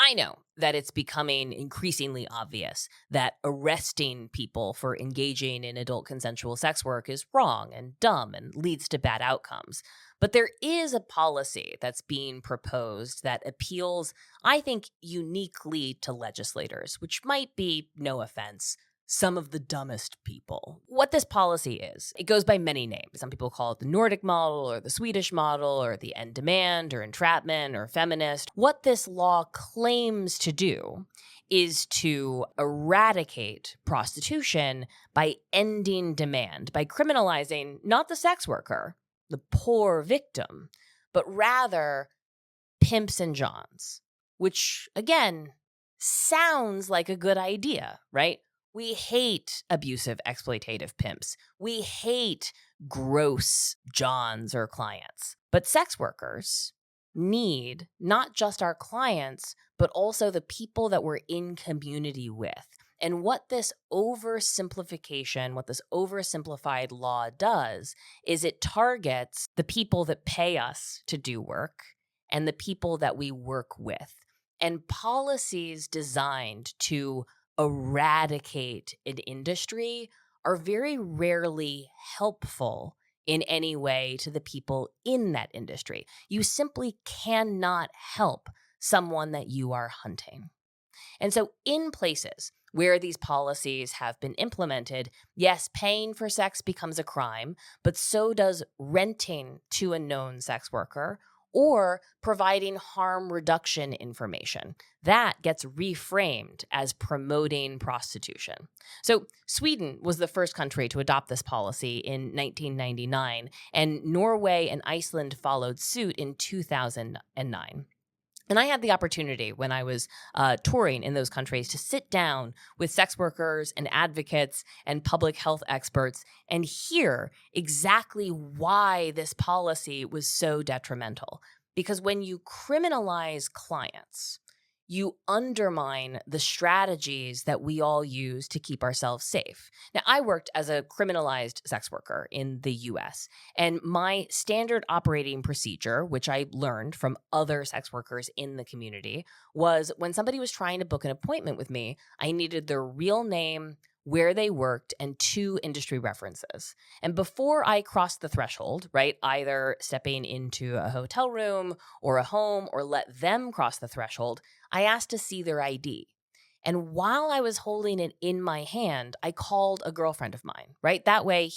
I know that it's becoming increasingly obvious that arresting people for engaging in adult consensual sex work is wrong and dumb and leads to bad outcomes. But there is a policy that's being proposed that appeals, I think, uniquely to legislators, which might be, no offense, some of the dumbest people. What this policy is, it goes by many names. Some people call it the Nordic model or the Swedish model or the end demand or entrapment or feminist. What this law claims to do is to eradicate prostitution by ending demand, by criminalizing not the sex worker, the poor victim, but rather pimps and johns, which again sounds like a good idea, right? We hate abusive, exploitative pimps. We hate gross johns or clients. But sex workers need not just our clients, but also the people that we're in community with. And what this oversimplification, what this oversimplified law does is it targets the people that pay us to do work and the people that we work with. And policies designed to eradicate an industry are very rarely helpful in any way to the people in that industry. You simply cannot help someone that you are hunting. And so in places where these policies have been implemented, yes, paying for sex becomes a crime, but so does renting to a known sex worker or providing harm reduction information. That gets reframed as promoting prostitution. So Sweden was the first country to adopt this policy in 1999, and Norway and Iceland followed suit in 2009. And I had the opportunity when I was touring in those countries to sit down with sex workers and advocates and public health experts and hear exactly why this policy was so detrimental. Because when you criminalize clients, you undermine the strategies that we all use to keep ourselves safe. Now, I worked as a criminalized sex worker in the US, and my standard operating procedure, which I learned from other sex workers in the community, was when somebody was trying to book an appointment with me, I needed their real name, where they worked, and 2 industry references. And before I crossed the threshold, right, either stepping into a hotel room or a home or let them cross the threshold, I asked to see their ID. And while I was holding it in my hand, I called a girlfriend of mine, right? That way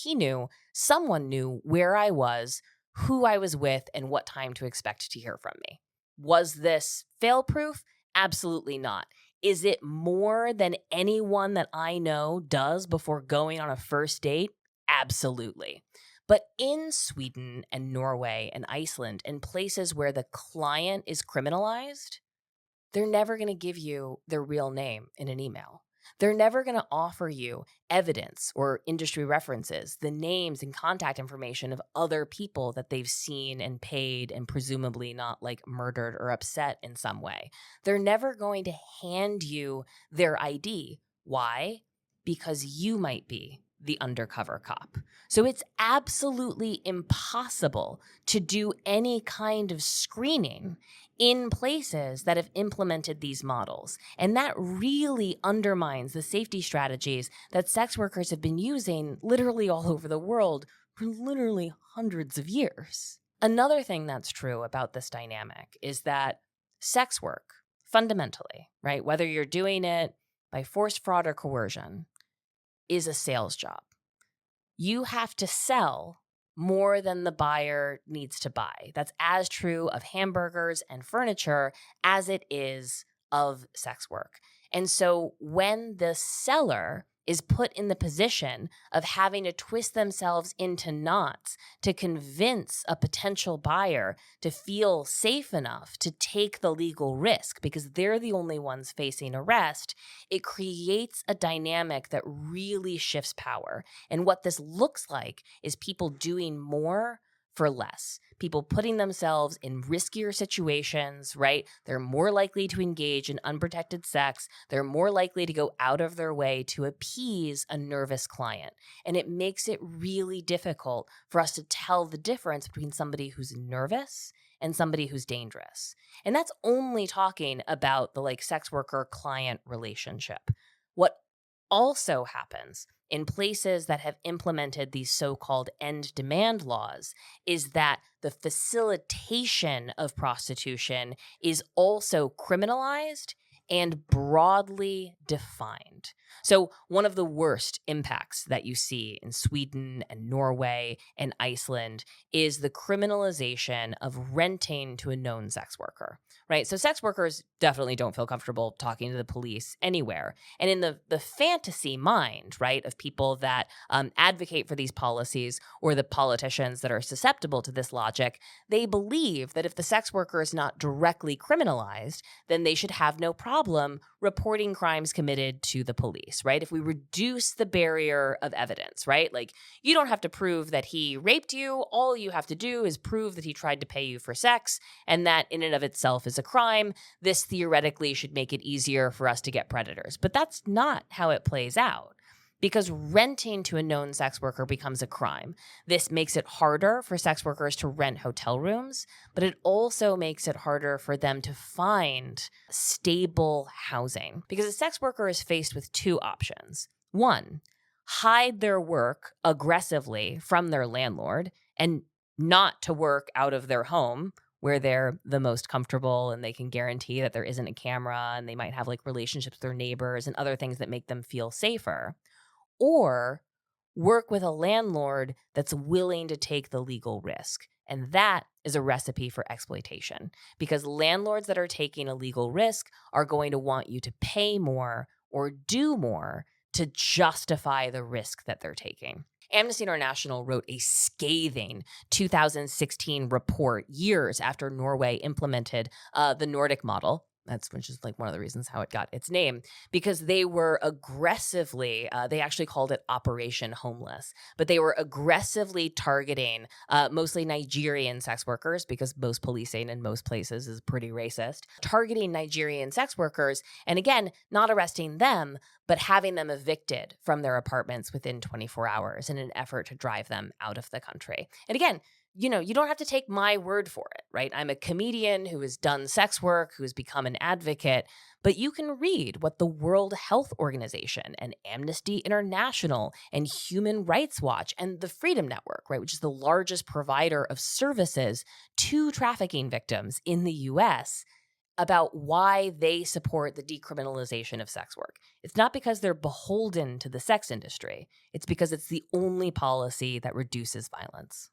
someone knew where I was, who I was with, and what time to expect to hear from me. Was this fail-proof? Absolutely not. Is it more than anyone that I know does before going on a first date? Absolutely. But in Sweden and Norway and Iceland and places where the client is criminalized, they're never going to give you their real name in an email. They're never going to offer you evidence or industry references, the names and contact information of other people that they've seen and paid and presumably not like murdered or upset in some way. They're never going to hand you their ID. Why? Because you might be the undercover cop. So it's absolutely impossible to do any kind of screening in places that have implemented these models. And that really undermines the safety strategies that sex workers have been using literally all over the world for literally hundreds of years. Another thing that's true about this dynamic is that sex work, fundamentally, right, whether you're doing it by force, fraud, or coercion, is a sales job. You have to sell more than the buyer needs to buy. That's as true of hamburgers and furniture as it is of sex work. And so when the seller is put in the position of having to twist themselves into knots to convince a potential buyer to feel safe enough to take the legal risk because they're the only ones facing arrest, it creates a dynamic that really shifts power. And what this looks like is people doing more for less. People putting themselves in riskier situations, right? They're more likely to engage in unprotected sex. They're more likely to go out of their way to appease a nervous client. And it makes it really difficult for us to tell the difference between somebody who's nervous and somebody who's dangerous. And that's only talking about the sex worker client relationship. What also happens in places that have implemented these so-called end demand laws is that the facilitation of prostitution is also criminalized and broadly defined. So, one of the worst impacts that you see in Sweden and Norway and Iceland is the criminalization of renting to a known sex worker, right? So, sex workers definitely don't feel comfortable talking to the police anywhere. And in the fantasy mind, right, of people that advocate for these policies or the politicians that are susceptible to this logic, they believe that if the sex worker is not directly criminalized, then they should have no problem reporting crimes committed to the police, right? If we reduce the barrier of evidence, right? You don't have to prove that he raped you. All you have to do is prove that he tried to pay you for sex, and that in and of itself is a crime. This theoretically should make it easier for us to get predators. But that's not how it plays out. Because renting to a known sex worker becomes a crime. This makes it harder for sex workers to rent hotel rooms, but it also makes it harder for them to find stable housing. Because a sex worker is faced with two options. One, hide their work aggressively from their landlord and not to work out of their home where they're the most comfortable and they can guarantee that there isn't a camera and they might have relationships with their neighbors and other things that make them feel safer. Or work with a landlord that's willing to take the legal risk. And that is a recipe for exploitation, because landlords that are taking a legal risk are going to want you to pay more or do more to justify the risk that they're taking. Amnesty International wrote a scathing 2016 report years after Norway implemented the Nordic Model. Which is one of the reasons how it got its name, because they were aggressively, they actually called it Operation Homeless, but they were aggressively targeting mostly Nigerian sex workers, because most policing in most places is pretty racist, targeting Nigerian sex workers, and again, not arresting them, but having them evicted from their apartments within 24 hours in an effort to drive them out of the country. And again, you don't have to take my word for it, right? I'm a comedian who has done sex work, who has become an advocate, but you can read what the World Health Organization and Amnesty International and Human Rights Watch and the Freedom Network, right, which is the largest provider of services to trafficking victims in the US, about why they support the decriminalization of sex work. It's not because they're beholden to the sex industry. It's because it's the only policy that reduces violence.